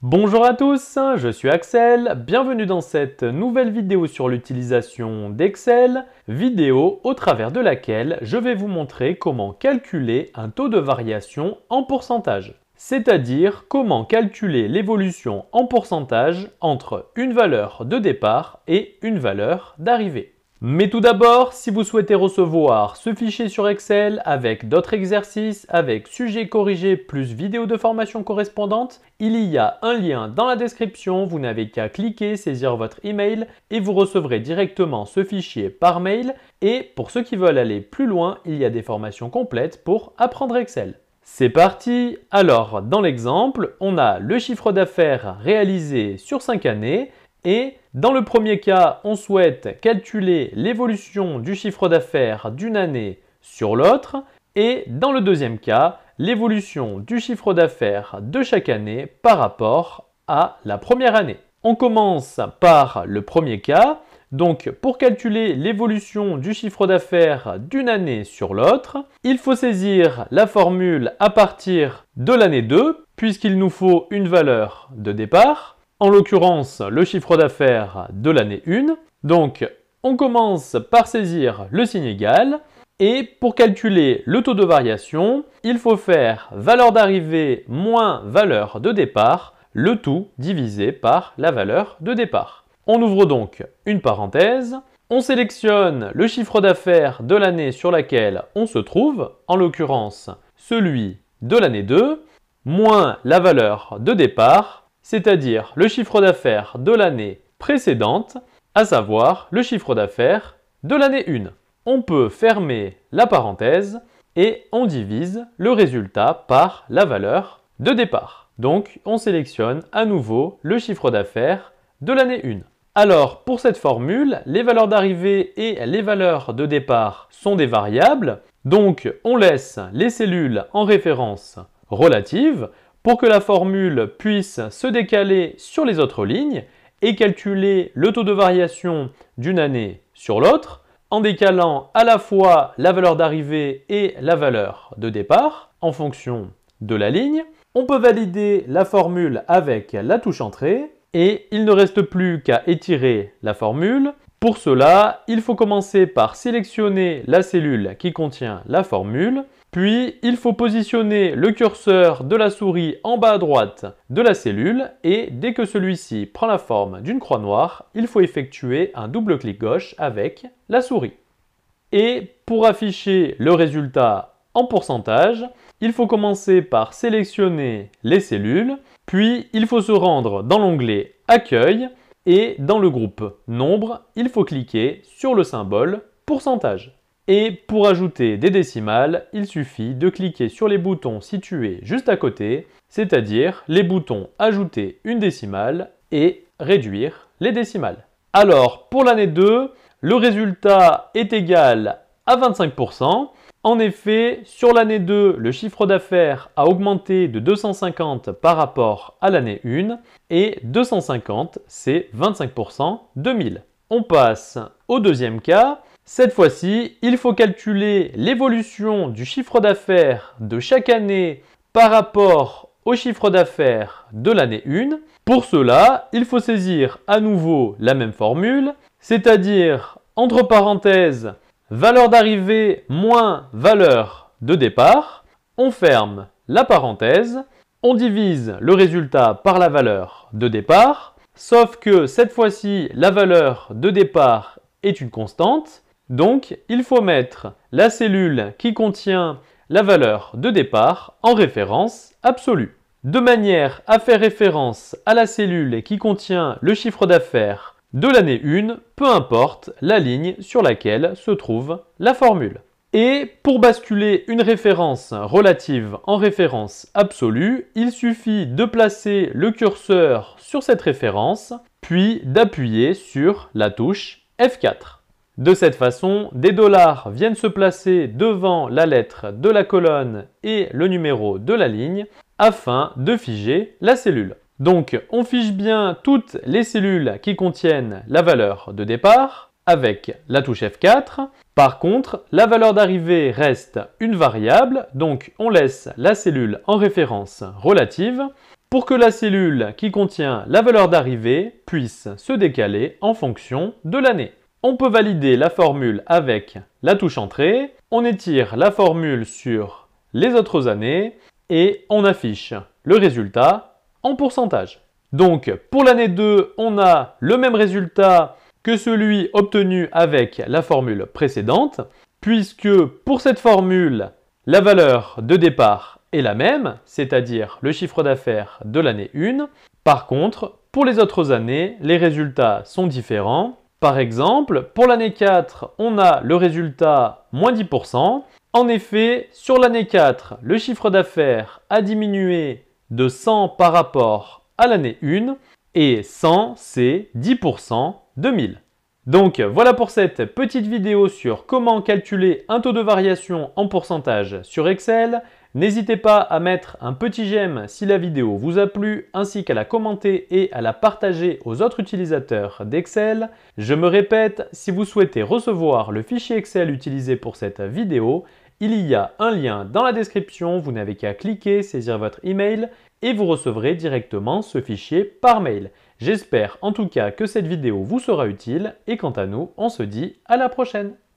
Bonjour à tous, je suis Axel, bienvenue dans cette nouvelle vidéo sur l'utilisation d'Excel, vidéo au travers de laquelle je vais vous montrer comment calculer un taux de variation en pourcentage. C'est-à-dire comment calculer l'évolution en pourcentage entre une valeur de départ et une valeur d'arrivée. Mais tout d'abord, si vous souhaitez recevoir ce fichier sur Excel avec d'autres exercices, avec sujets corrigés plus vidéos de formation correspondantes, il y a un lien dans la description, vous n'avez qu'à cliquer, saisir votre email et vous recevrez directement ce fichier par mail. Et pour ceux qui veulent aller plus loin, il y a des formations complètes pour apprendre Excel. C'est parti! Alors, dans l'exemple, on a le chiffre d'affaires réalisé sur 5 années. Et dans le premier cas, on souhaite calculer l'évolution du chiffre d'affaires d'une année sur l'autre. Et dans le deuxième cas, l'évolution du chiffre d'affaires de chaque année par rapport à la première année. On commence par le premier cas. Donc, pour calculer l'évolution du chiffre d'affaires d'une année sur l'autre, il faut saisir la formule à partir de l'année 2, puisqu'il nous faut une valeur de départ. En l'occurrence, le chiffre d'affaires de l'année 1. Donc, on commence par saisir le signe égal. Et pour calculer le taux de variation, il faut faire valeur d'arrivée moins valeur de départ, le tout divisé par la valeur de départ. On ouvre donc une parenthèse. On sélectionne le chiffre d'affaires de l'année sur laquelle on se trouve, en l'occurrence celui de l'année 2, moins la valeur de départ, c'est-à-dire le chiffre d'affaires de l'année précédente, à savoir le chiffre d'affaires de l'année 1. On peut fermer la parenthèse et on divise le résultat par la valeur de départ. Donc, on sélectionne à nouveau le chiffre d'affaires de l'année 1. Alors, pour cette formule, les valeurs d'arrivée et les valeurs de départ sont des variables. Donc, on laisse les cellules en référence relative pour que la formule puisse se décaler sur les autres lignes et calculer le taux de variation d'une année sur l'autre en décalant à la fois la valeur d'arrivée et la valeur de départ en fonction de la ligne. On peut valider la formule avec la touche Entrée et il ne reste plus qu'à étirer la formule. Pour cela, il faut commencer par sélectionner la cellule qui contient la formule. Puis, il faut positionner le curseur de la souris en bas à droite de la cellule et dès que celui-ci prend la forme d'une croix noire, il faut effectuer un double clic gauche avec la souris. Et pour afficher le résultat en pourcentage, il faut commencer par sélectionner les cellules, puis il faut se rendre dans l'onglet Accueil et dans le groupe Nombre, il faut cliquer sur le symbole pourcentage. Et pour ajouter des décimales, il suffit de cliquer sur les boutons situés juste à côté, c'est-à-dire les boutons Ajouter une décimale et Réduire les décimales. Alors, pour l'année 2, le résultat est égal à 25%. En effet, sur l'année 2, le chiffre d'affaires a augmenté de 250 par rapport à l'année 1 et 250, c'est 25% de 1000. On passe au deuxième cas. Cette fois-ci, il faut calculer l'évolution du chiffre d'affaires de chaque année par rapport au chiffre d'affaires de l'année 1. Pour cela, il faut saisir à nouveau la même formule, c'est-à-dire entre parenthèses valeur d'arrivée moins valeur de départ. On ferme la parenthèse, on divise le résultat par la valeur de départ, sauf que cette fois-ci, la valeur de départ est une constante. Donc, il faut mettre la cellule qui contient la valeur de départ en référence absolue. De manière à faire référence à la cellule qui contient le chiffre d'affaires de l'année 1, peu importe la ligne sur laquelle se trouve la formule. Et pour basculer une référence relative en référence absolue, il suffit de placer le curseur sur cette référence, puis d'appuyer sur la touche F4. De cette façon, des dollars viennent se placer devant la lettre de la colonne et le numéro de la ligne afin de figer la cellule. Donc, on fiche bien toutes les cellules qui contiennent la valeur de départ avec la touche F4. Par contre, la valeur d'arrivée reste une variable, donc on laisse la cellule en référence relative. pour que la cellule qui contient la valeur d'arrivée puisse se décaler en fonction de l'année. On peut valider la formule avec la touche Entrée, on étire la formule sur les autres années et on affiche le résultat en pourcentage. Donc pour l'année 2, on a le même résultat que celui obtenu avec la formule précédente, puisque pour cette formule, la valeur de départ est la même, c'est-à-dire le chiffre d'affaires de l'année 1. Par contre, pour les autres années, les résultats sont différents. Par exemple, pour l'année 4, on a le résultat moins 10%. En effet, sur l'année 4, le chiffre d'affaires a diminué de 100 par rapport à l'année 1 et 100, c'est 10% de 1000. Donc voilà pour cette petite vidéo sur comment calculer un taux de variation en pourcentage sur Excel. N'hésitez pas à mettre un petit j'aime si la vidéo vous a plu, ainsi qu'à la commenter et à la partager aux autres utilisateurs d'Excel. Je me répète, si vous souhaitez recevoir le fichier Excel utilisé pour cette vidéo, il y a un lien dans la description, vous n'avez qu'à cliquer, saisir votre email et vous recevrez directement ce fichier par mail. J'espère en tout cas que cette vidéo vous sera utile et quant à nous, on se dit à la prochaine.